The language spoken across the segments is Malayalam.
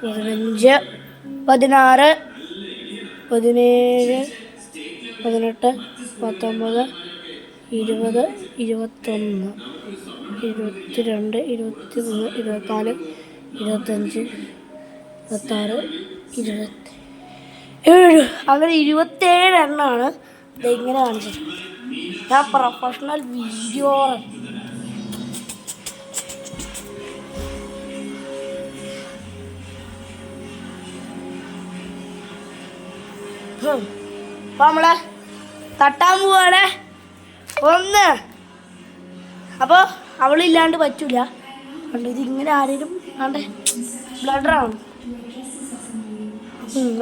15, 16, 17, 18, 19, 20, 21, 22, 23, 24, 25, 26, 27. അങ്ങനെ 27 എണ്ണമാണ് ഇതിങ്ങനെ കാണിച്ചത്. ഞാൻ പ്രൊഫഷണൽ വീഡിയോ അപ്പൊ നമ്മളെ തട്ടാൻ പോവാണ് 1. അപ്പോൾ അവളില്ലാണ്ട് പറ്റൂല. കണ്ടു ഇതിങ്ങനെ ആരെങ്കിലും ആണ്ടെ ബ്ലഡറാണ്.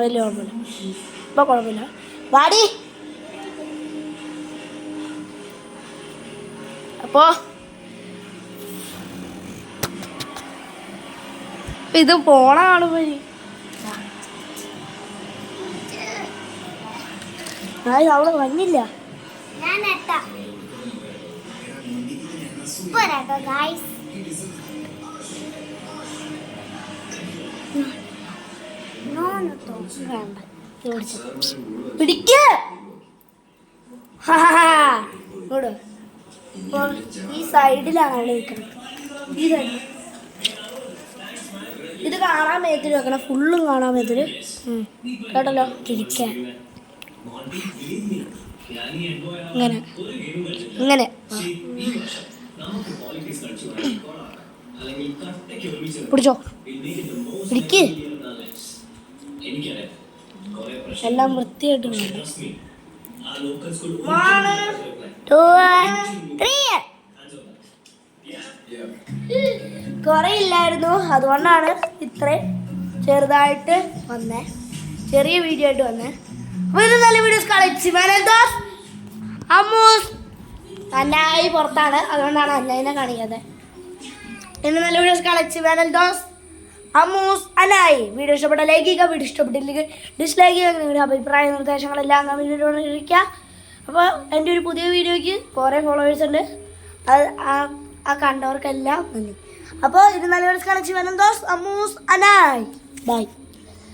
വലിയ കുഴപ്പമില്ല. ഇപ്പൊ കുഴപ്പമില്ല. വാടി. അപ്പോ ഇത് പോണാണ് വരി. അവള് വന്നില്ല. പിടിക്ക ഈ സൈഡിലാണ് അവള് നിൽക്കുന്നത്. ഈ സൈഡിൽ ഇത് കാണാൻ മേത്തില് വെക്കണം. ഫുള്ളും കാണാൻ മേത്തില് കേട്ടല്ലോ. തിരിക്കാൻ ഇങ്ങനെ ഇങ്ങനെ പിടിച്ചോ. പിടിക്ക്. എല്ലാം വൃത്തിയായിട്ട് കുറെ ഇല്ലായിരുന്നു. അതുകൊണ്ടാണ് ഇത്രയും ചെറുതായിട്ട് വന്നേ, ചെറിയ വീഡിയോ ആയിട്ട് വന്നേ. അപ്പൊ ഇത് നല്ല വീഡിയോസ് കളിച്ച് അമ്മൂസ് അന്നായി പുറത്താണ്, അതുകൊണ്ടാണ് അന്നയിനെ കാണിക്കാതെ. ഇന്ന് നല്ല വീഡിയോസ് കളിച്ച് വേനൽ ദോസ് അമ്മൂസ് അനായി. വീഡിയോ ഇഷ്ടപ്പെട്ട ലൈക്ക് ചെയ്യുക, വീഡിയോ ഇഷ്ടപ്പെട്ടില്ലെങ്കിൽ ഡിസ്ലൈക്ക് ചെയ്യുക. നിങ്ങളുടെ അഭിപ്രായ നിർദ്ദേശങ്ങളെല്ലാം വീഡിയോ ഇരിക്കുക. അപ്പോൾ എൻ്റെ ഒരു പുതിയ വീഡിയോയ്ക്ക് കുറേ ഫോളോവേഴ്സ് ഉണ്ട്. അത് ആ കണ്ടവർക്കെല്ലാം നന്ദി. അപ്പോൾ ഇത് നല്ല വീഡിയോസ് കളിച്ച് വേനൽ ദോസ് അമ്മൂസ് അനായി. ബൈ.